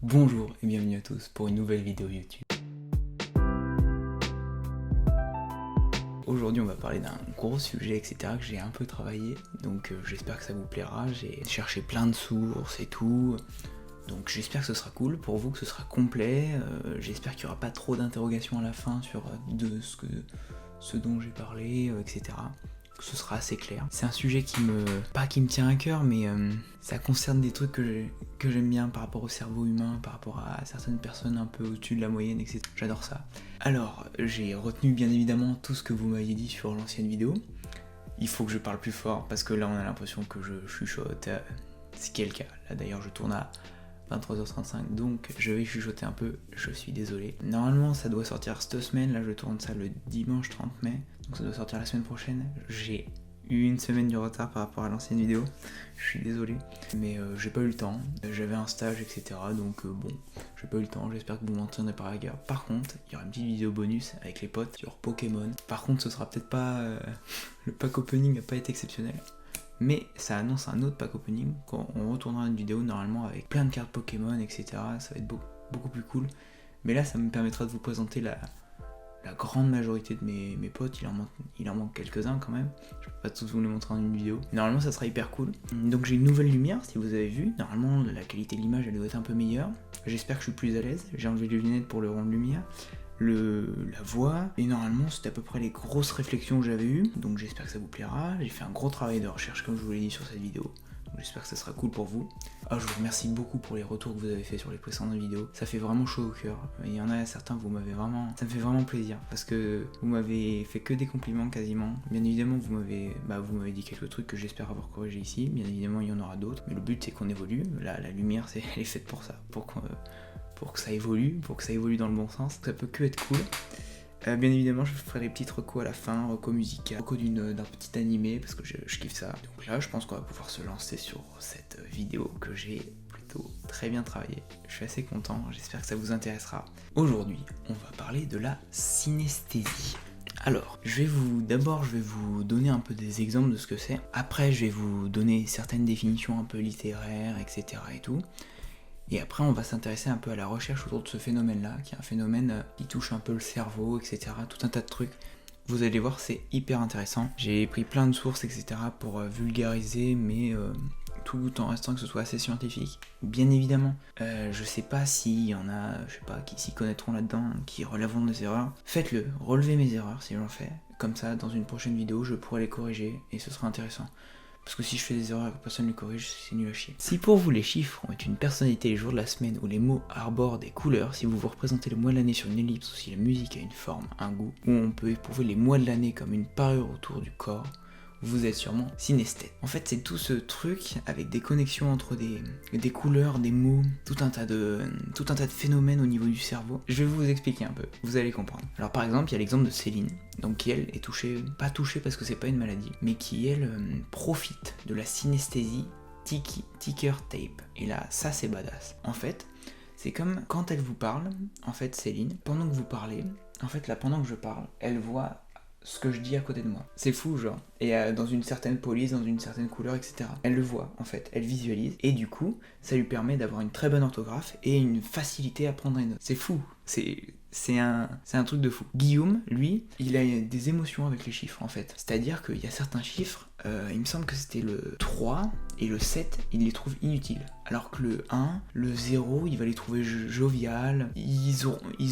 Bonjour et bienvenue à tous pour une nouvelle vidéo YouTube. Aujourd'hui on va parler d'un gros sujet etc. que j'ai un peu travaillé, donc j'espère que ça vous plaira. J'ai cherché plein de sources et tout, donc j'espère que ce sera cool pour vous, que ce sera complet. J'espère qu'il n'y aura pas trop d'interrogations à la fin sur ce dont j'ai parlé, etc. Que ce sera assez clair. C'est un sujet qui me tient à cœur, mais ça concerne des trucs que j'aime bien par rapport au cerveau humain, par rapport à certaines personnes un peu au-dessus de la moyenne, etc. J'adore ça. Alors, j'ai retenu bien évidemment tout ce que vous m'aviez dit sur l'ancienne vidéo. Il faut que je parle plus fort, parce que là on a l'impression que je chuchote, ce qui est le cas. Là d'ailleurs je tourne à 23h35, donc je vais chuchoter un peu, je suis désolé. Normalement ça doit sortir cette semaine, là je tourne ça le dimanche 30 mai, donc ça doit sortir la semaine prochaine. J'ai eu une semaine de retard par rapport à l'ancienne vidéo, je suis désolé, mais j'ai pas eu le temps, j'avais un stage etc, donc bon, j'ai pas eu le temps, j'espère que vous m'en tiendrez par la gueule. Par contre, il y aura une petite vidéo bonus avec les potes sur Pokémon. Par contre ce sera peut-être pas, le pack opening n'a pas été exceptionnel, mais ça annonce un autre pack opening quand on retournera une vidéo normalement avec plein de cartes Pokémon etc, ça va être beaucoup plus cool. Mais là ça me permettra de vous présenter la grande majorité de mes potes, il en manque quelques-uns quand même, je peux pas tous vous les montrer en une vidéo. Normalement ça sera hyper cool. Donc j'ai une nouvelle lumière, si vous avez vu, normalement la qualité de l'image elle doit être un peu meilleure. J'espère que je suis plus à l'aise, j'ai enlevé les lunettes pour le rond de lumière. La voix, et normalement c'était à peu près les grosses réflexions que j'avais eues, donc j'espère que ça vous plaira. J'ai fait un gros travail de recherche comme je vous l'ai dit sur cette vidéo, donc j'espère que ça sera cool pour vous. Je vous remercie beaucoup pour les retours que vous avez fait sur les précédentes vidéos, ça fait vraiment chaud au cœur. Il y en a certains, ça me fait vraiment plaisir, parce que vous m'avez fait que des compliments quasiment. Bien évidemment vous m'avez dit quelques trucs que j'espère avoir corrigé ici, bien évidemment il y en aura d'autres, mais le but c'est qu'on évolue. Là la lumière elle est faite pour ça, pour que ça évolue, dans le bon sens. Ça peut que être cool. Bien évidemment, je ferai des petites recos à la fin, recos musicales, recos d'un petit animé, parce que je kiffe ça. Donc là, je pense qu'on va pouvoir se lancer sur cette vidéo que j'ai plutôt très bien travaillée. Je suis assez content, j'espère que ça vous intéressera. Aujourd'hui, on va parler de la synesthésie. Alors, je vais vous donner un peu des exemples de ce que c'est. Après, je vais vous donner certaines définitions un peu littéraires, etc. et tout. Et après on va s'intéresser un peu à la recherche autour de ce phénomène-là, qui est un phénomène qui touche un peu le cerveau, etc. Tout un tas de trucs. Vous allez voir, c'est hyper intéressant. J'ai pris plein de sources, etc. pour vulgariser, mais tout en restant que ce soit assez scientifique. Bien évidemment, je sais pas s'il y en a, qui s'y connaîtront là-dedans, qui relèveront des erreurs. Faites-le, relevez mes erreurs si j'en fais. Comme ça, dans une prochaine vidéo, je pourrai les corriger, et ce sera intéressant. Parce que si je fais des erreurs et que personne ne les corrige, c'est nul à chier. Si pour vous les chiffres ont une personnalité les jours de la semaine, ou les mots arborent des couleurs, si vous vous représentez le mois de l'année sur une ellipse, ou si la musique a une forme, un goût, ou on peut éprouver les mois de l'année comme une parure autour du corps, vous êtes sûrement synesthète. En fait, c'est tout ce truc avec des connexions entre des couleurs, des mots, tout un tas de phénomènes au niveau du cerveau. Je vais vous expliquer un peu, vous allez comprendre. Alors par exemple, il y a l'exemple de Céline, donc qui elle est pas touchée parce que c'est pas une maladie, mais qui elle profite de la synesthésie ticker tape. Et là, ça c'est badass. En fait, c'est comme quand elle vous parle, en fait Céline, pendant que vous parlez, en fait là pendant que je parle, elle voit ce que je dis à côté de moi. C'est fou genre. Et dans une certaine police, dans une certaine couleur, etc. Elle le voit en fait, elle visualise. Et du coup, ça lui permet d'avoir une très bonne orthographe et une facilité à prendre les notes. C'est fou. C'est un truc de fou. Guillaume, lui, il a des émotions avec les chiffres en fait. C'est-à-dire qu'il y a certains chiffres, il me semble que c'était le 3 et le 7, il les trouve inutiles. Alors que le 1, le 0, il va les trouver jovial. Ils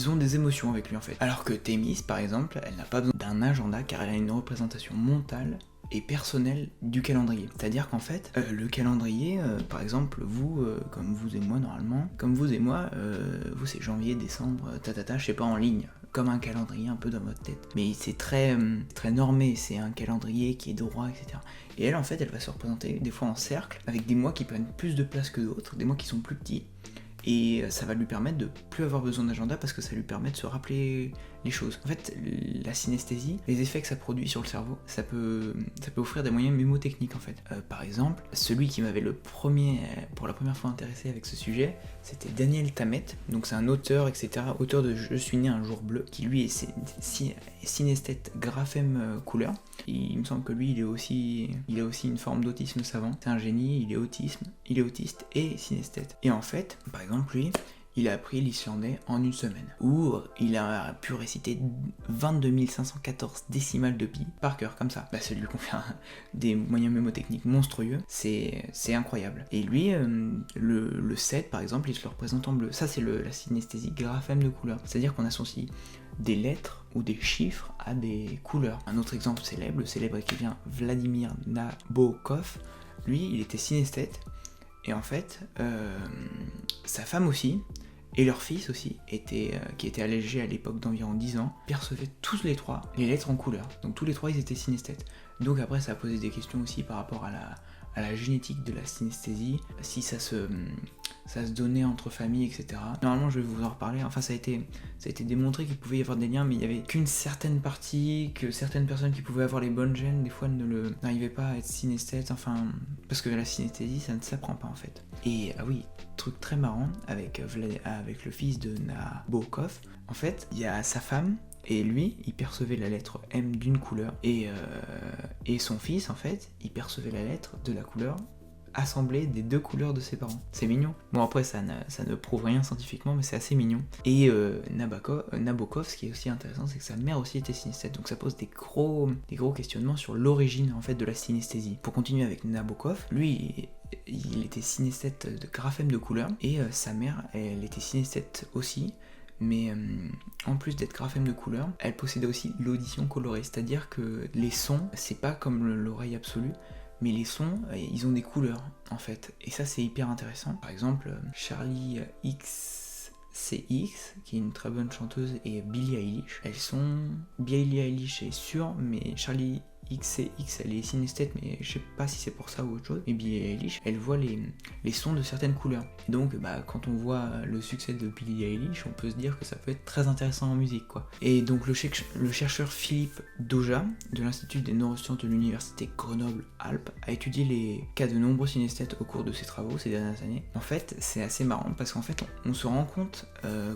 ont des émotions avec lui en fait. Alors que Thémis, par exemple, elle n'a pas besoin d'un agenda car elle a une représentation mentale et personnelle du calendrier. C'est-à-dire qu'en fait, le calendrier, par exemple, vous, comme vous et moi normalement, vous c'est janvier, décembre, je sais pas, en ligne, comme un calendrier un peu dans votre tête. Mais c'est très normé, c'est un calendrier qui est droit, etc. Et elle, en fait, elle va se représenter des fois en cercle, avec des mois qui prennent plus de place que d'autres, des mois qui sont plus petits. Et ça va lui permettre de plus avoir besoin d'agenda parce que ça lui permet de se rappeler les choses. En fait, la synesthésie, les effets que ça produit sur le cerveau, ça peut offrir des moyens mémotechniques en fait. Par exemple, celui qui m'avait pour la première fois intéressé avec ce sujet, c'était Daniel Tammet. Donc c'est un auteur, etc. Auteur de Je suis né un jour bleu, qui lui est synesthète graphème couleur. Il me semble que lui, il a aussi une forme d'autisme savant. C'est un génie, il est autiste et synesthète. Et en fait, par exemple, lui, il a appris l'islandais en une semaine. Ou il a pu réciter 22 514 décimales de pi par cœur, comme ça. Bah, ça lui confère des moyens mémotechniques monstrueux, c'est incroyable. Et lui, le 7 par exemple, il se le représente en bleu. Ça c'est la synesthésie graphème de couleur. C'est-à-dire qu'on associe des lettres ou des chiffres à des couleurs. Un autre exemple célèbre, le célèbre écrivain Vladimir Nabokov, lui, il était synesthète, et en fait, sa femme aussi, et leur fils aussi, qui était allégé à l'époque d'environ 10 ans, percevaient tous les trois les lettres en couleur. Donc tous les trois, ils étaient synesthètes. Donc après, ça a posé des questions aussi par rapport à la génétique de la synesthésie, si ça se donnait entre familles, etc. Normalement, je vais vous en reparler. Enfin, ça a été démontré qu'il pouvait y avoir des liens, mais il n'y avait qu'une certaine partie, que certaines personnes qui pouvaient avoir les bonnes gènes, des fois, n'arrivaient pas à être synesthètes, enfin, parce que la synesthésie, ça ne s'apprend pas, en fait. Et, ah oui, truc très marrant, avec le fils de Nabokov, en fait, il y a sa femme, et lui, il percevait la lettre M d'une couleur, et son fils, en fait, il percevait la lettre de la couleur assemblée des deux couleurs de ses parents. C'est mignon. Bon, après, ça ne prouve rien scientifiquement, mais c'est assez mignon. Et Nabokov, ce qui est aussi intéressant, c'est que sa mère aussi était synesthète, donc ça pose des gros questionnements sur l'origine, en fait, de la synesthésie. Pour continuer avec Nabokov, lui, il était synesthète de graphème de couleur, et sa mère, elle était synesthète aussi, mais en plus d'être graphème de couleur, elle possédait aussi l'audition colorée, c'est-à-dire que les sons, c'est pas comme l'oreille absolue, mais les sons, ils ont des couleurs en fait, et ça c'est hyper intéressant. Par exemple, Charlie XCX, qui est une très bonne chanteuse, et Billie Eilish, Billie Eilish est sûre, mais Charlie XCX, elle est synesthète, mais je sais pas si c'est pour ça ou autre chose. Mais Billie Eilish, elle voit les sons de certaines couleurs. Et donc, quand on voit le succès de Billie Eilish, on peut se dire que ça peut être très intéressant en musique, quoi. Et donc, le chercheur Philippe Doja, de l'Institut des neurosciences de l'Université Grenoble-Alpes, a étudié les cas de nombreux synesthètes au cours de ses travaux ces dernières années. En fait, c'est assez marrant parce qu'en fait, on se rend compte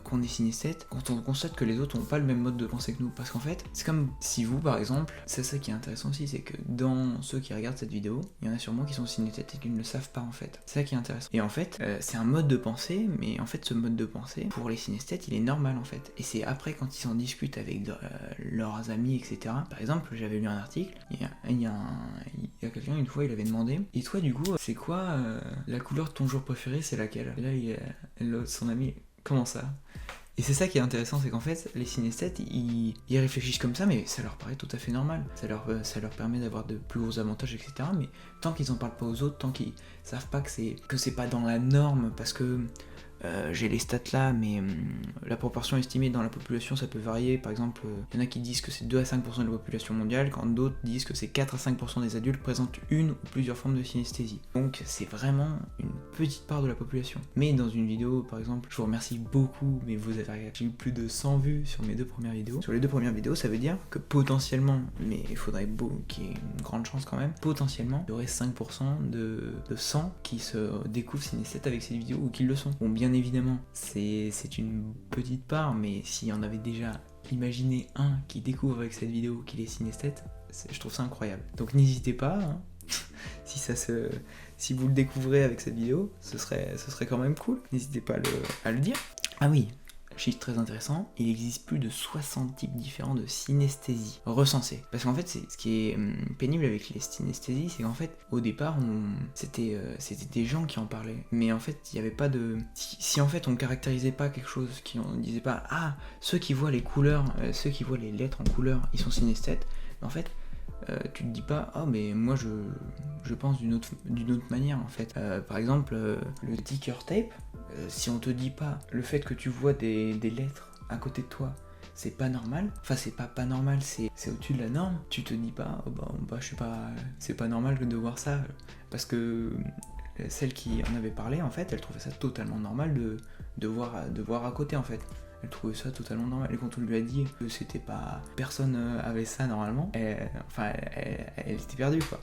qu'on est synesthète quand on constate que les autres n'ont pas le même mode de pensée que nous. Parce qu'en fait, c'est comme si vous, par exemple, c'est ça qui est intéressant aussi, c'est que dans ceux qui regardent cette vidéo, il y en a sûrement qui sont synesthètes et qui ne le savent pas en fait. C'est ça qui est intéressant. Et en fait, c'est un mode de pensée, mais en fait ce mode de pensée, pour les synesthètes, il est normal en fait. Et c'est après quand ils en discutent avec leurs amis, etc. Par exemple, j'avais lu un article, il y a quelqu'un une fois, il avait demandé, et toi du coup, c'est quoi la couleur de ton jour préféré, c'est laquelle? Et là, son ami, comment ça? Et c'est ça qui est intéressant, c'est qu'en fait, les synesthètes, ils réfléchissent comme ça, mais ça leur paraît tout à fait normal. Ça leur permet d'avoir de plus gros avantages, etc. Mais tant qu'ils en parlent pas aux autres, tant qu'ils savent pas que c'est pas dans la norme, parce que j'ai les stats là, mais la proportion estimée dans la population, ça peut varier. Par exemple, il y en a qui disent que c'est 2 à 5% de la population mondiale, quand d'autres disent que c'est 4 à 5% des adultes présentent une ou plusieurs formes de synesthésie. Donc c'est vraiment une petite part de la population. Mais dans une vidéo, par exemple, je vous remercie beaucoup, mais j'ai eu plus de 100 vues sur mes 2 premières vidéos. Sur les 2 premières vidéos, ça veut dire que potentiellement, mais il faudrait qu'il y ait une grande chance quand même, potentiellement, il y aurait 5% de 100 qui se découvrent synesthètes avec ces vidéos, ou qui le sont. Bon, bien évidemment, c'est une petite part, mais s'il y en avait déjà imaginé un qui découvre avec cette vidéo qu'il est synesthète, je trouve ça incroyable. Donc n'hésitez pas, hein, si vous le découvrez avec cette vidéo, ce serait quand même cool. N'hésitez pas à le dire. Ah oui, chiffre très intéressant, il existe plus de 60 types différents de synesthésie recensés. Parce qu'en fait, ce qui est pénible avec les synesthésies, c'est qu'en fait, au départ, c'était des gens qui en parlaient. Mais en fait, il n'y avait pas de... Si en fait, on caractérisait pas quelque chose, on disait pas « Ah, ceux qui voient les couleurs, ceux qui voient les lettres en couleur, ils sont synesthètes », en fait, tu te dis pas « Ah, mais moi, je pense d'une autre manière, en fait. » Par exemple, le ticker tape, si on te dit pas le fait que tu vois des lettres à côté de toi, c'est pas normal, enfin c'est pas normal, c'est au-dessus de la norme, tu te dis pas, je sais pas, c'est pas normal de voir ça, parce que celle qui en avait parlé, en fait, elle trouvait ça totalement normal de voir à côté, en fait. Elle trouvait ça totalement normal, et quand on lui a dit que c'était pas... personne avait ça normalement, elle était perdue, quoi.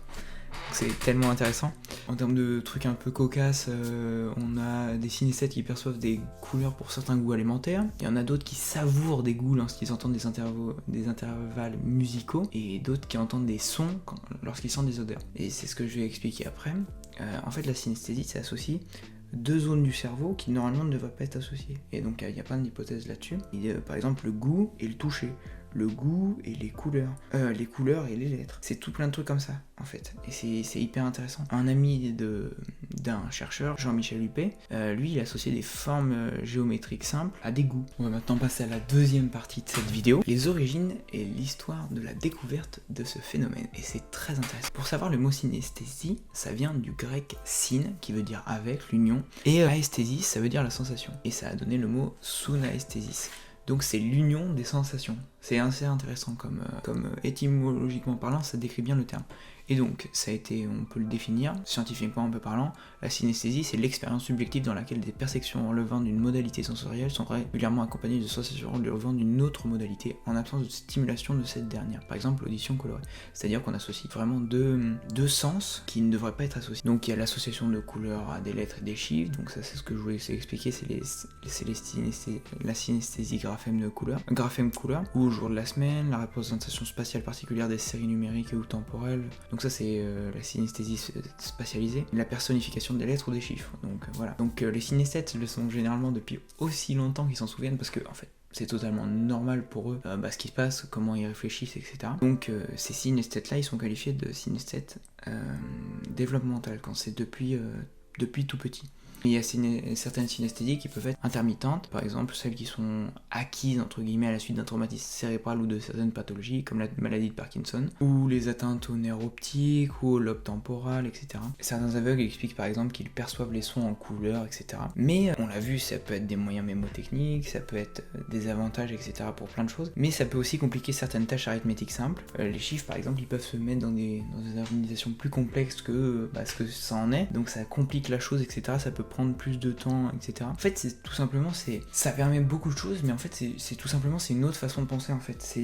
C'est tellement intéressant. En termes de trucs un peu cocasses, on a des synesthètes qui perçoivent des couleurs pour certains goûts alimentaires. Il y en a d'autres qui savourent des goûts lorsqu'ils entendent des intervalles musicaux, et d'autres qui entendent des sons lorsqu'ils sentent des odeurs. Et c'est ce que je vais expliquer après. En fait, la synesthésie, ça associe deux zones du cerveau qui normalement ne devraient pas être associées. Et donc il y a plein d'hypothèses là-dessus. Par exemple le goût et le toucher, le goût et les couleurs et les lettres. C'est tout plein de trucs comme ça en fait. Et c'est hyper intéressant. Un ami d'un chercheur, Jean-Michel Huppé, lui il a associé des formes géométriques simples à des goûts. On va maintenant passer à la deuxième partie de cette vidéo, les origines et l'histoire de la découverte de ce phénomène. Et c'est très intéressant. Pour savoir, le mot synesthésie, ça vient du grec syn, qui veut dire avec, l'union, et aesthésis, ça veut dire la sensation. Et ça a donné le mot sunaesthesis. Donc c'est l'union des sensations. C'est assez intéressant comme étymologiquement parlant, ça décrit bien le terme. Et donc, ça a été, on peut le définir, scientifiquement un peu parlant, la synesthésie, c'est l'expérience subjective dans laquelle des perceptions relevant d'une modalité sensorielle sont régulièrement accompagnées de sensations relevant d'une autre modalité, en absence de stimulation de cette dernière. Par exemple, l'audition colorée. C'est-à-dire qu'on associe vraiment deux sens qui ne devraient pas être associés. Donc il y a l'association de couleurs à des lettres et des chiffres, donc ça c'est ce que je voulais expliquer, c'est la synesthésie graphème couleur, ou au jour de la semaine, la représentation spatiale particulière des séries numériques ou temporelles. Donc ça c'est la synesthésie spatialisée, la personnification des lettres ou des chiffres. Donc voilà. Donc les synesthètes le sont généralement depuis aussi longtemps qu'ils s'en souviennent, parce que en fait c'est totalement normal pour eux ce qui se passe, comment ils réfléchissent, etc. Donc ces synesthètes-là, ils sont qualifiés de synesthètes développementales, quand c'est depuis tout petit. Il y a certaines synesthésies qui peuvent être intermittentes, par exemple celles qui sont acquises entre guillemets à la suite d'un traumatisme cérébral ou de certaines pathologies comme la maladie de Parkinson, ou les atteintes au nerf optique ou au lobe temporal, etc. Certains aveugles expliquent par exemple qu'ils perçoivent les sons en couleurs, etc. Mais on l'a vu, ça peut être des moyens mémotechniques, ça peut être des avantages, etc. pour plein de choses, mais ça peut aussi compliquer certaines tâches arithmétiques simples. Les chiffres par exemple, ils peuvent se mettre dans des organisations plus complexes que ce que ça en est, donc ça complique la chose, etc. Ça peut prendre plus de temps, etc. En fait, c'est tout simplement, ça permet beaucoup de choses, mais en fait, c'est tout simplement, c'est une autre façon de penser, en fait. C'est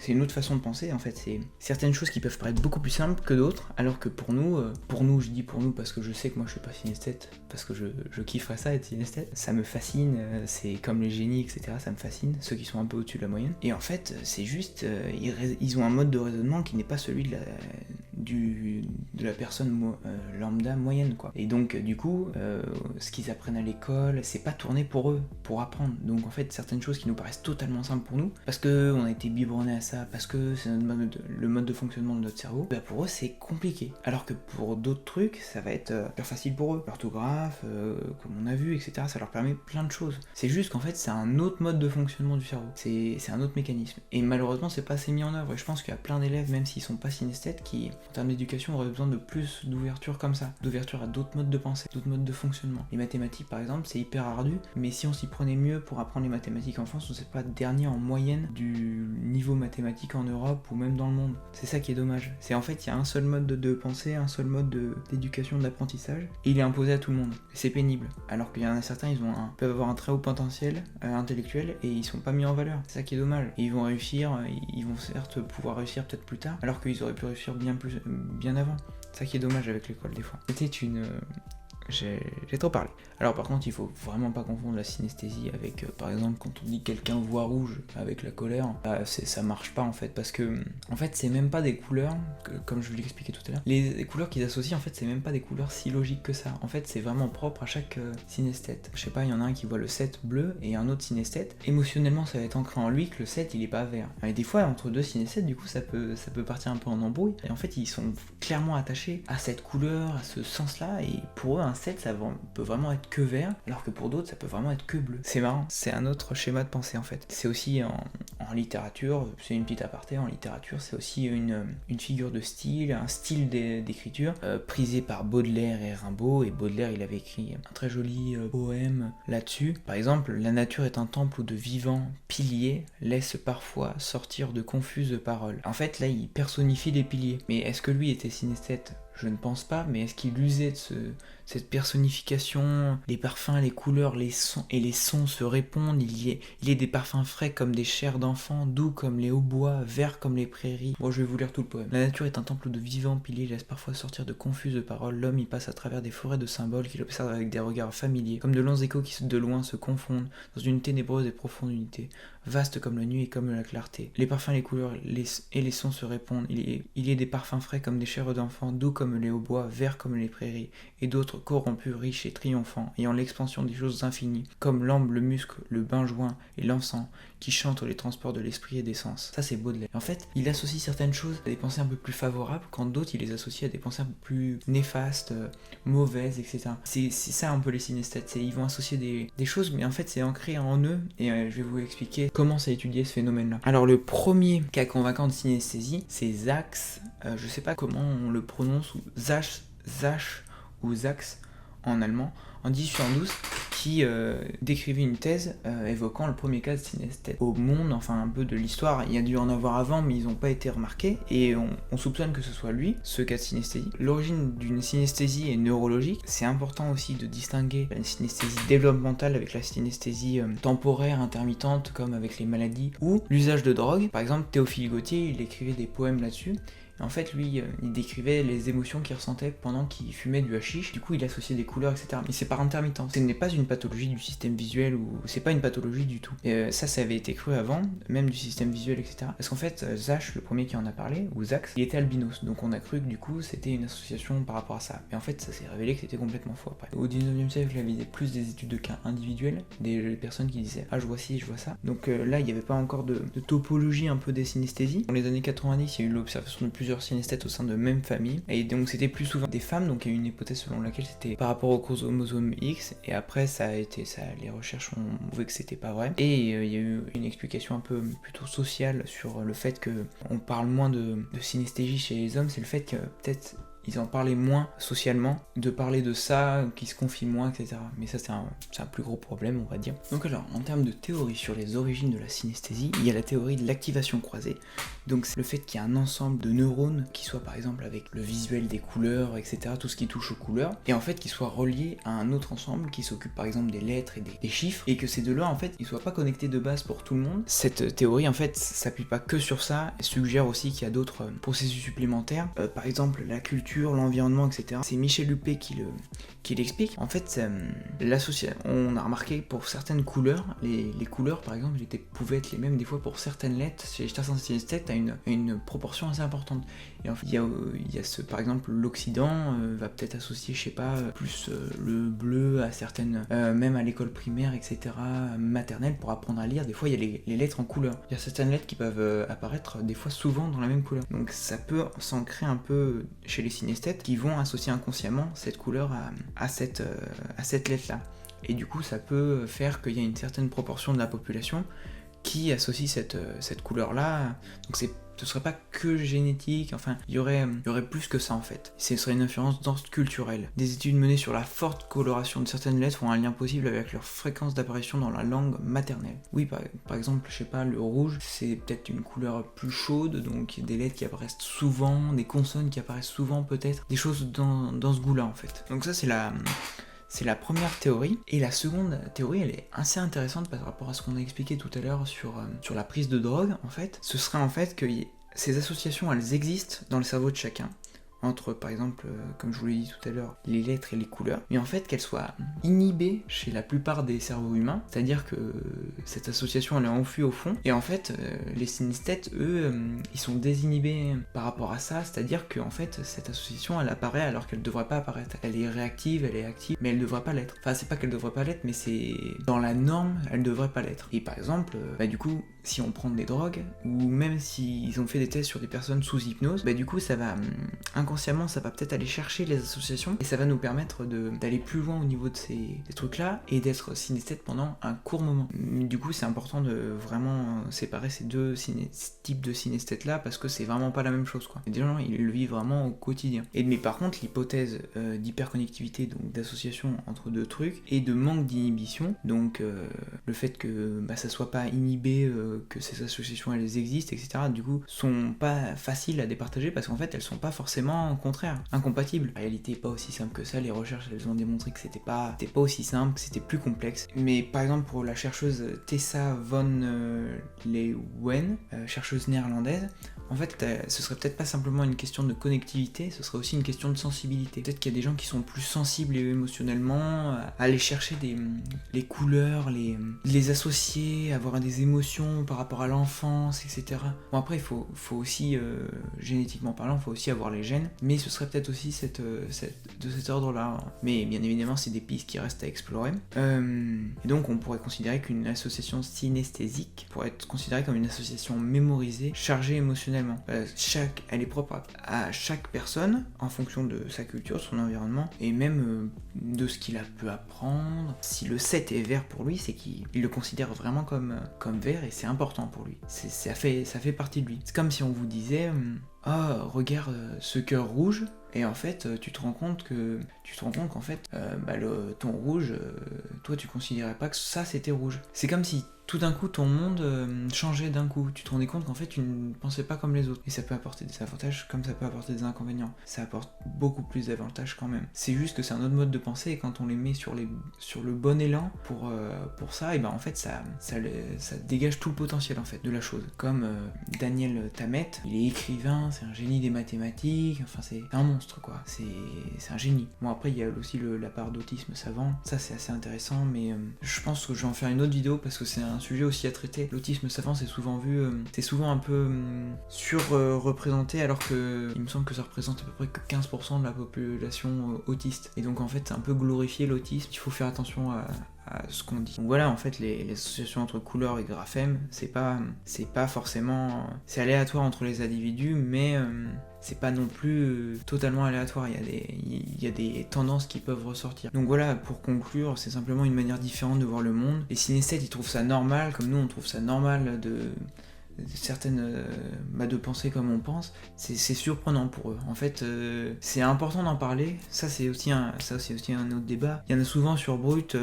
une autre façon de penser, en fait. C'est certaines choses qui peuvent paraître beaucoup plus simples que d'autres, alors que pour nous, je dis pour nous parce que je sais que moi je suis pas synesthète, parce que je kifferais ça, être synesthète. Ça me fascine, c'est comme les génies, etc. Ça me fascine, ceux qui sont un peu au-dessus de la moyenne. Et en fait, c'est juste, ils ont un mode de raisonnement qui n'est pas celui de la personne lambda moyenne, quoi. Et donc, du coup, ce qu'ils apprennent à l'école, c'est pas tourné pour eux, pour apprendre. Donc en fait, certaines choses qui nous paraissent totalement simples pour nous, parce que on a été biberonné à ça, parce que c'est le mode de fonctionnement de notre cerveau, pour eux c'est compliqué. Alors que pour d'autres trucs, ça va être super facile pour eux. L'orthographe, comme on a vu, etc. Ça leur permet plein de choses. C'est juste qu'en fait, c'est un autre mode de fonctionnement du cerveau. C'est un autre mécanisme. Et malheureusement, c'est pas assez mis en œuvre. Et je pense qu'il y a plein d'élèves, même s'ils sont pas synesthètes, qui, en termes d'éducation, auraient besoin de plus d'ouverture comme ça. D'ouverture à d'autres modes de pensée, d'autres modes de fonctionnement. Les mathématiques par exemple, c'est hyper ardu, mais si on s'y prenait mieux pour apprendre les mathématiques en France, on ne serait pas dernier en moyenne du niveau mathématique en Europe ou même dans le monde. C'est ça qui est dommage. C'est en fait, il y a un seul mode de pensée, un seul mode d'éducation, d'apprentissage, et il est imposé à tout le monde. C'est pénible. Alors qu'il y en a certains, peuvent avoir un très haut potentiel intellectuel et ils sont pas mis en valeur. C'est ça qui est dommage. Et ils vont réussir, ils vont certes pouvoir réussir peut-être plus tard, alors qu'ils auraient pu réussir bien avant. C'est ça qui est dommage avec l'école des fois. C'était j'ai trop parlé. Alors par contre, il faut vraiment pas confondre la synesthésie avec, par exemple, quand on dit quelqu'un voit rouge avec la colère, ça marche pas en fait, parce que en fait c'est même pas des couleurs, comme je vous l'expliquais tout à l'heure, les couleurs qu'ils associent en fait c'est même pas des couleurs si logiques que ça. En fait c'est vraiment propre à chaque synesthète. Je sais pas, il y en a un qui voit le 7 bleu et un autre synesthète. Émotionnellement ça va être ancré en lui que le 7 il est pas vert. Et des fois entre deux synesthètes, du coup ça peut partir un peu en embrouille. Et en fait ils sont clairement attachés à cette couleur, à ce sens là, et pour eux un 7 ça peut vraiment être que vert, alors que pour d'autres ça peut vraiment être que bleu. C'est marrant, c'est un autre schéma de pensée en fait. C'est aussi en littérature, c'est une petite aparté, en littérature c'est aussi une figure de style, un style d'écriture prisé par Baudelaire et Rimbaud, et Baudelaire il avait écrit un très joli poème là-dessus. Par exemple, la nature est un temple où de vivants piliers laissent parfois sortir de confuses paroles. En fait là il personnifie les piliers, mais est-ce que lui était synesthète ? Je ne pense pas, mais est-ce qu'il usait de cette personnification, les parfums, les couleurs, les sons se répondent, il est des parfums frais comme des chairs d'enfants, doux comme les hautbois, verts comme les prairies. Bon, je vais vous lire tout le poème. La nature est un temple de vivants piliers, laisse parfois sortir de confuses paroles. L'homme y passe à travers des forêts de symboles qu'il observe avec des regards familiers, comme de longs échos qui de loin se confondent dans une ténébreuse et profonde unité. vaste comme la nuit et comme la clarté. Les parfums, les couleurs et les sons se répondent. Il y a des parfums frais comme des chairs d'enfants, doux comme les hautbois, verts comme les prairies, et d'autres corrompus, riches et triomphants, ayant l'expansion des choses infinies, comme l'ambre, le musc, le benjoin et l'encens, qui chantent les transports de l'esprit et des sens. Ça, c'est Baudelaire. En fait, il associe certaines choses à des pensées un peu plus favorables, quand d'autres, il les associe à des pensées un peu plus néfastes, mauvaises, etc. C'est ça un peu les synesthètes. Ils vont associer des choses, mais en fait, c'est ancré en eux, et je vais vous expliquer comment c'est étudié ce phénomène-là. Alors, le premier cas convaincant de synesthésie, c'est Sachs. Je sais pas comment on le prononce, ou Zach ou Sachs en allemand, en 1812, qui décrivait une thèse évoquant le premier cas de synesthète au monde, enfin un peu de l'histoire. Il y a dû en avoir avant, mais ils n'ont pas été remarqués, et on soupçonne que ce soit lui, ce cas de synesthésie. L'origine d'une synesthésie est neurologique. C'est important aussi de distinguer la synesthésie développementale avec la synesthésie temporaire, intermittente, comme avec les maladies, ou l'usage de drogue. Par exemple, Théophile Gautier, il écrivait des poèmes là-dessus. En fait, lui, il décrivait les émotions qu'il ressentait pendant qu'il fumait du hashish. Du coup, il associait des couleurs, etc. Mais c'est par intermittence. Ce n'est pas une pathologie du système visuel, ou c'est pas une pathologie du tout. Et ça avait été cru avant, même du système visuel, etc. Parce qu'en fait, Zach, le premier qui en a parlé, ou Sachs, il était albinos. Donc on a cru que du coup, c'était une association par rapport à ça. Mais en fait, ça s'est révélé que c'était complètement faux après. Au 19e siècle, il y avait plus des études de cas individuels, des personnes qui disaient « Ah, je vois ci, je vois ça ». Donc là, il n'y avait pas encore de topologie un peu des synesthésies. Dans les années 90, il y a eu l'observation de plusieurs synesthètes au sein de même famille, et donc c'était plus souvent des femmes, donc il y a une hypothèse selon laquelle c'était par rapport au chromosome X, et après les recherches ont prouvé que c'était pas vrai, et il y a eu une explication un peu plutôt sociale sur le fait que on parle moins de synesthésie chez les hommes. C'est le fait que peut-être ils en parlaient moins socialement, de parler de ça, qui se confient moins, etc. Mais ça, c'est un plus gros problème, on va dire. Donc alors, en termes de théorie sur les origines de la synesthésie, il y a la théorie de l'activation croisée. Donc c'est le fait qu'il y a un ensemble de neurones qui soit par exemple avec le visuel des couleurs, etc., tout ce qui touche aux couleurs, et en fait qui soit relié à un autre ensemble qui s'occupe par exemple des lettres et des chiffres, et que ces deux-là, en fait, ils soient pas connectés de base pour tout le monde. Cette théorie, en fait, s'appuie pas que sur ça, elle suggère aussi qu'il y a d'autres processus supplémentaires, par exemple la culture, l'environnement, etc. C'est Michel Huppé qui l'explique. En fait, on a remarqué pour certaines couleurs, les couleurs par exemple pouvaient être les mêmes des fois pour certaines lettres. Chez certains synesthètes, à une proportion assez importante. Et en fait, il y a par exemple l'Occident va peut-être associer, je sais pas, plus le bleu à certaines, même à l'école primaire, etc., maternelle, pour apprendre à lire. Des fois, il y a les lettres en couleur. Il y a certaines lettres qui peuvent apparaître des fois souvent dans la même couleur. Donc ça peut s'ancrer un peu chez les synesthètes qui vont associer inconsciemment cette couleur à cette lettre-là. Et du coup, ça peut faire qu'il y a une certaine proportion de la population qui associe cette couleur-là. Donc ce serait pas que génétique, enfin, il y aurait plus que ça en fait. Ce serait une influence d'ordre culturel. Des études menées sur la forte coloration de certaines lettres font un lien possible avec leur fréquence d'apparition dans la langue maternelle. Oui, par exemple, je sais pas, le rouge, c'est peut-être une couleur plus chaude, donc des lettres qui apparaissent souvent, des consonnes qui apparaissent souvent peut-être, des choses dans ce goût-là en fait. Donc ça, c'est la première théorie. Et la seconde théorie, elle est assez intéressante par rapport à ce qu'on a expliqué tout à l'heure sur la prise de drogue, en fait. Ce serait en fait que ces associations, elles existent dans le cerveau de chacun, entre, par exemple, comme je vous l'ai dit tout à l'heure, les lettres et les couleurs, mais en fait qu'elles soient inhibées chez la plupart des cerveaux humains, c'est-à-dire que cette association elle est enfuie au fond, et en fait les synesthètes, eux, ils sont désinhibés par rapport à ça, c'est-à-dire que en fait cette association elle apparaît alors qu'elle devrait pas apparaître. Elle est réactive, elle est active, mais elle devrait pas l'être. Enfin, c'est pas qu'elle devrait pas l'être, mais c'est dans la norme, elle devrait pas l'être. Et par exemple, du coup, si on prend des drogues, ou même s'ils ont fait des tests sur des personnes sous hypnose, du coup ça va inconsciemment, ça va peut-être aller chercher les associations, et ça va nous permettre d'aller plus loin au niveau de ces trucs-là, et d'être synesthète pendant un court moment. Du coup, c'est important de vraiment séparer ces deux types de synesthètes-là, parce que c'est vraiment pas la même chose, quoi. Et des gens, ils le vivent vraiment au quotidien. Mais par contre, l'hypothèse d'hyperconnectivité, donc d'association entre deux trucs, et de manque d'inhibition, donc le fait que ça soit pas inhibé, que ces associations elles existent, etc., du coup, sont pas faciles à départager, parce qu'en fait, elles sont pas forcément contraires, incompatibles. La réalité est pas aussi simple que ça, les recherches elles ont démontré que c'était pas aussi simple, que c'était plus complexe. Mais par exemple pour la chercheuse Tessa von Leeuwen, chercheuse néerlandaise, en fait, ce serait peut-être pas simplement une question de connectivité, ce serait aussi une question de sensibilité. Peut-être qu'il y a des gens qui sont plus sensibles émotionnellement, à aller chercher les couleurs, les associer, avoir des émotions par rapport à l'enfance, etc. Bon, après, il faut aussi, génétiquement parlant, il faut aussi avoir les gènes, mais ce serait peut-être aussi de cet ordre-là. Mais bien évidemment, c'est des pistes qui restent à explorer. Et donc, on pourrait considérer qu'une association synesthésique pourrait être considérée comme une association mémorisée, chargée émotionnellement. Elle est propre à chaque personne, en fonction de sa culture, de son environnement, et même de ce qu'il a pu apprendre. Si le 7 est vert pour lui, c'est qu'il le considère vraiment comme vert, et c'est important pour lui. Ça fait partie de lui. C'est comme si on vous disait « regarde ce cœur rouge », et en fait, tu te rends compte qu'en fait, ton rouge, toi tu considérais pas que ça c'était rouge. C'est comme si tout d'un coup ton monde changeait d'un coup. Tu te rendais compte qu'en fait tu ne pensais pas comme les autres. Et ça peut apporter des avantages comme ça peut apporter des inconvénients. Ça apporte beaucoup plus d'avantages quand même. C'est juste que c'est un autre mode de pensée et quand on les met sur le bon élan pour ça, et ben en fait ça dégage tout le potentiel en fait de la chose. Comme Daniel Tammet, il est écrivain, c'est un génie des mathématiques, enfin c'est un monstre quoi. C'est un génie. Bon après il y a aussi la part d'autisme savant. Ça c'est assez intéressant, mais je pense que je vais en faire une autre vidéo parce que c'est un sujet aussi à traiter. L'autisme savant c'est souvent vu, c'est souvent un peu surreprésenté alors que il me semble que ça représente à peu près que 15% de la population autiste. Et donc en fait c'est un peu glorifié l'autisme, il faut faire attention à ce qu'on dit. Donc voilà, en fait les associations entre couleurs et graphèmes, c'est pas forcément, c'est aléatoire entre les individus, mais c'est pas non plus totalement aléatoire, il y a des tendances qui peuvent ressortir. Donc voilà, pour conclure, c'est simplement une manière différente de voir le monde. Les synesthètes, ils trouvent ça normal, comme nous on trouve ça normal de penser comme on pense. C'est surprenant pour eux. En fait, c'est important d'en parler. Ça c'est aussi un autre débat. Il y en a souvent sur Brut,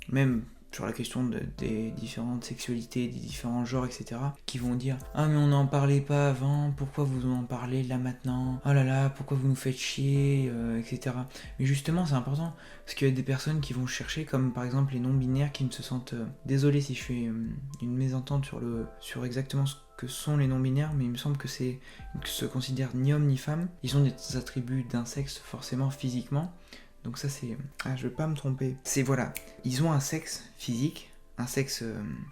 même sur la question des différentes sexualités, des différents genres, etc., qui vont dire « Ah mais on n'en parlait pas avant, pourquoi vous en parlez là maintenant? Oh là là, pourquoi vous nous faites chier, etc. » Mais justement c'est important, parce qu'il y a des personnes qui vont chercher, comme par exemple les non-binaires qui ne se sentent... désolé si je fais une mésentente sur exactement ce que sont les non-binaires, mais il me semble que se considèrent ni homme ni femme. Ils ont des attributs d'un sexe forcément physiquement. Donc ça c'est... je vais pas me tromper. Voilà. Ils ont un sexe physique, un sexe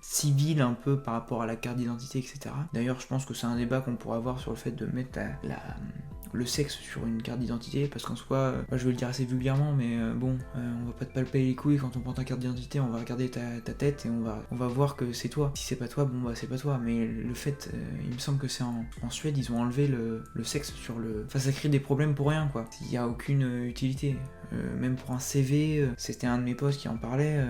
civil un peu par rapport à la carte d'identité, etc. D'ailleurs je pense que c'est un débat qu'on pourrait avoir sur le fait de mettre le sexe sur une carte d'identité, parce qu'en soi, je vais le dire assez vulgairement, mais on va pas te palper les couilles quand on prend ta carte d'identité, on va regarder ta tête et on va voir que c'est toi. Si c'est pas toi, bon bah c'est pas toi, mais le fait, il me semble que c'est en Suède, ils ont enlevé le sexe sur le... Enfin ça crée des problèmes pour rien quoi, il y a aucune utilité. Même pour un CV, c'était un de mes potes qui en parlait,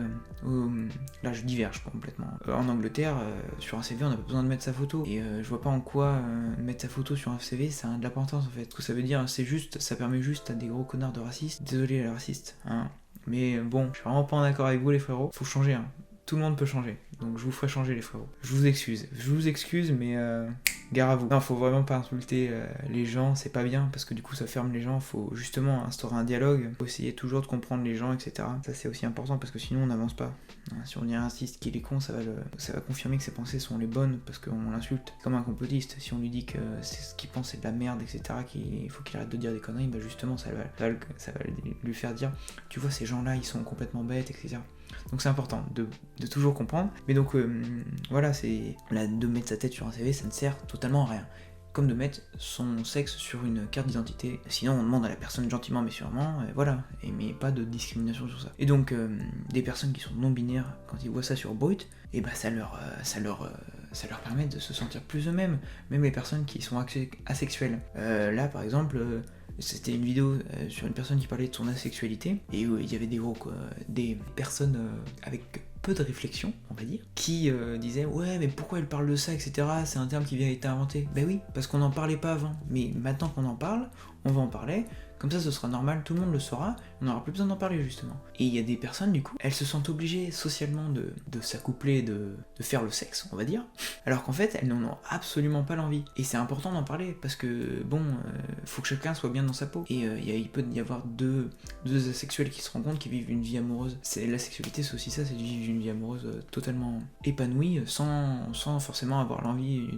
là je diverge complètement. En Angleterre, sur un CV on n'a pas besoin de mettre sa photo, et je vois pas en quoi mettre sa photo sur un CV ça a de l'importance en fait. Ce que ça veut dire, ça permet juste à des gros connards de racistes, désolé les racistes, hein. Mais bon, je suis vraiment pas en accord avec vous les frérots, faut changer, hein. Tout le monde peut changer, donc je vous ferai changer les frérots. Je vous excuse, mais gare à vous. Non, faut vraiment pas insulter les gens, c'est pas bien, parce que du coup ça ferme les gens, faut justement instaurer un dialogue, faut essayer toujours de comprendre les gens, etc. Ça c'est aussi important, parce que sinon on n'avance pas. Si on dit à un raciste qu'il est con, ça va confirmer que ses pensées sont les bonnes, parce qu'on l'insulte. C'est comme un complotiste, si on lui dit que c'est ce qu'il pense c'est de la merde, etc., qu'il faut qu'il arrête de dire des conneries, bah justement ça va lui faire dire, tu vois ces gens-là ils sont complètement bêtes, etc. Donc c'est important de toujours comprendre. Mais donc voilà, de mettre sa tête sur un CV, ça ne sert totalement à rien. Comme de mettre son sexe sur une carte d'identité. Sinon on demande à la personne gentiment mais sûrement, voilà. Mais pas de discrimination sur ça. Et donc des personnes qui sont non binaires, quand ils voient ça sur Brut, et bah ça leur permet de se sentir plus eux-mêmes. Même les personnes qui sont asexuelles. Là par exemple... c'était une vidéo sur une personne qui parlait de son asexualité, et il y avait des personnes avec peu de réflexion, on va dire, qui disaient « Ouais, mais pourquoi elle parle de ça, etc. C'est un terme qui vient d'être inventé. » Ben oui, parce qu'on n'en parlait pas avant. Mais maintenant qu'on en parle, on va en parler. Comme ça ce sera normal, tout le monde le saura, on n'aura plus besoin d'en parler justement. Et il y a des personnes du coup, elles se sentent obligées socialement de s'accoupler, de faire le sexe, on va dire, alors qu'en fait elles n'en ont absolument pas l'envie. Et c'est important d'en parler parce que bon, faut que chacun soit bien dans sa peau. Et il peut y avoir deux asexuels qui se rencontrent, qui vivent une vie amoureuse. La sexualité c'est aussi ça, c'est de vivre une vie amoureuse totalement épanouie, sans forcément avoir l'envie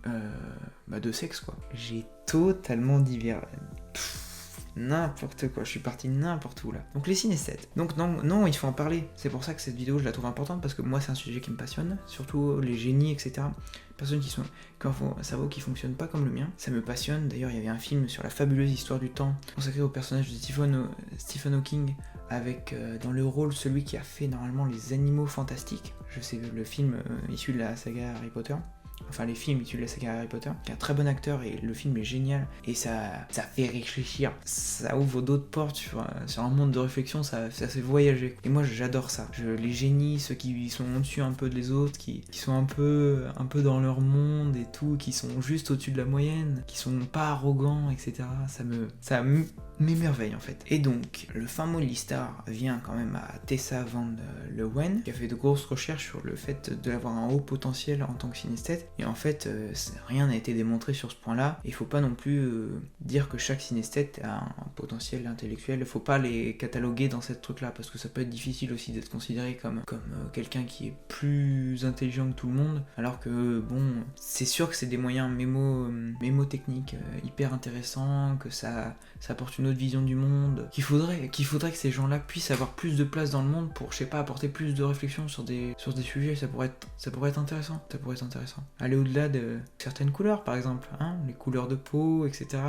de sexe quoi. J'ai totalement divers. N'importe quoi, je suis parti n'importe où là. Donc les synesthètes. Donc non, il faut en parler. C'est pour ça que cette vidéo je la trouve importante parce que moi c'est un sujet qui me passionne, surtout les génies, etc. Personnes qui ont un cerveau qui fonctionne pas comme le mien. Ça me passionne. D'ailleurs, il y avait un film sur la fabuleuse histoire du temps consacré au personnage de Stephen Hawking avec dans le rôle celui qui a fait normalement les Animaux Fantastiques. Je sais le film issu de la saga Harry Potter. Enfin les films issus de la saga Harry Potter, qui est un très bon acteur et le film est génial et ça fait réfléchir, ça ouvre d'autres portes sur un monde de réflexion, ça fait voyager. Et moi j'adore ça. Les génies, ceux qui sont au-dessus un peu des autres, qui sont un peu dans leur monde et tout, qui sont juste au-dessus de la moyenne, qui sont pas arrogants, etc. Ça m'émerveille en fait. Et donc, le fin mot de l'histoire vient quand même à Tessa Van Leeuwen, qui a fait de grosses recherches sur le fait d'avoir un haut potentiel en tant que synesthète. Et en fait, rien n'a été démontré sur ce point-là. Il faut pas non plus dire que chaque synesthète a un potentiel intellectuel. Il faut pas les cataloguer dans cette truc-là, parce que ça peut être difficile aussi d'être considéré comme quelqu'un qui est plus intelligent que tout le monde, alors que bon, c'est sûr que c'est des moyens mémotechniques hyper intéressants, que ça apporte une autre vision du monde, qu'il faudrait que ces gens-là puissent avoir plus de place dans le monde pour, je sais pas, apporter plus de réflexion sur des sujets. Ça pourrait être intéressant. Aller au-delà de certaines couleurs, par exemple, hein, les couleurs de peau, etc.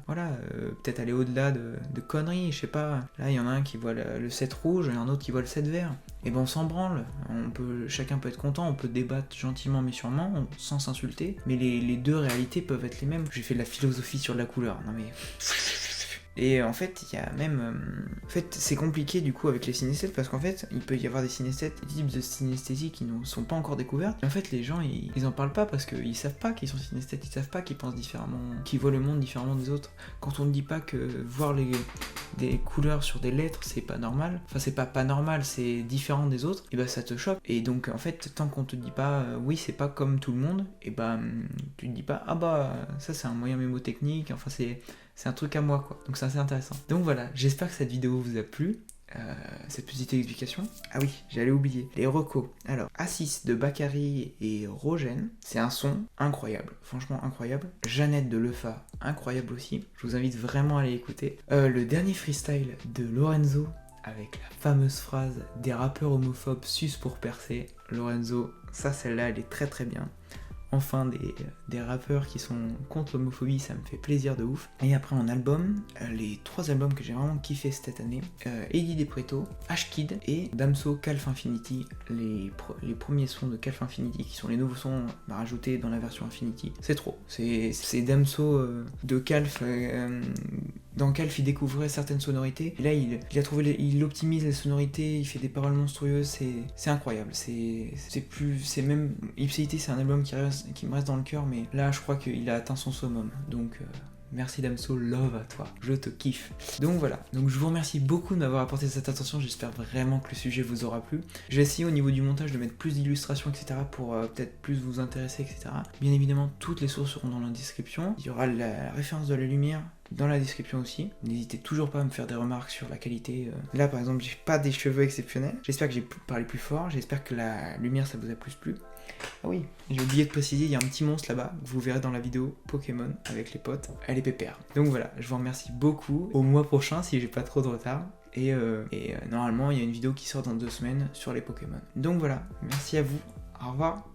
Voilà, peut-être aller au-delà de conneries, je sais pas. Là, il y en a un qui voit le 7 rouge et un autre qui voit le 7 vert. Et ben on s'en branle, chacun peut être content, on peut débattre gentiment mais sûrement, sans s'insulter, mais les deux réalités peuvent être les mêmes. J'ai fait de la philosophie sur la couleur, non mais... Et en fait, il y a même... En fait, c'est compliqué du coup avec les synesthètes parce qu'en fait, il peut y avoir des types de synesthésie qui ne sont pas encore découvertes. Et en fait, les gens, ils en parlent pas parce qu'ils savent pas qu'ils sont synesthètes, ils savent pas qu'ils pensent différemment, qu'ils voient le monde différemment des autres. Quand on ne dit pas que voir des couleurs sur des lettres, c'est pas normal, enfin c'est pas normal, c'est différent des autres, et bah ça te choque. Et donc en fait, tant qu'on te dit pas oui, c'est pas comme tout le monde, et bah tu te dis pas ah bah ça c'est un moyen mémotechnique, enfin c'est un truc à moi quoi. Donc c'est assez intéressant. Donc voilà, j'espère que cette vidéo vous a plu. Cette petite explication. Ah oui, j'allais oublier. Les recos. Alors, Assis de Bakary et Rogen, c'est un son incroyable. Franchement incroyable. Jeannette de Lefa, incroyable aussi. Je vous invite vraiment à aller écouter. Le dernier freestyle de Lorenzo, avec la fameuse phrase « Des rappeurs homophobes sucent pour percer ». Lorenzo, ça celle-là, elle est très très bien. Enfin des rappeurs qui sont contre l'homophobie, ça me fait plaisir de ouf. Et après en album, les 3 albums que j'ai vraiment kiffé cette année, Eddie Depreto, H-Kid et Damso Calf Infinity, les premiers sons de Calf Infinity qui sont les nouveaux sons rajoutés dans la version Infinity. C'est trop. C'est Damso de Calf. Dans Calf, il découvrait certaines sonorités. Et là, il optimise les sonorités, il fait des paroles monstrueuses. C'est incroyable. C'est même Ipséité, c'est un album qui me reste dans le cœur, mais là, je crois qu'il a atteint son summum. Donc, merci Damso, love à toi. Je te kiffe. Donc voilà. Donc je vous remercie beaucoup d'avoir apporté cette attention. J'espère vraiment que le sujet vous aura plu. Je vais essayer au niveau du montage de mettre plus d'illustrations, etc. pour peut-être plus vous intéresser, etc. Bien évidemment, toutes les sources seront dans la description. Il y aura la référence de la lumière dans la description aussi. N'hésitez toujours pas à me faire des remarques sur la qualité. Là par exemple, j'ai pas des cheveux exceptionnels. J'espère que j'ai parlé plus fort. J'espère que la lumière ça vous a plus plu. Ah oui, j'ai oublié de préciser, il y a un petit monstre là-bas que vous verrez dans la vidéo Pokémon avec les potes. Elle est pépère. Donc voilà, je vous remercie beaucoup. Au mois prochain si j'ai pas trop de retard. Et normalement il y a une vidéo qui sort dans 2 semaines sur les Pokémon. Donc voilà, merci à vous. Au revoir.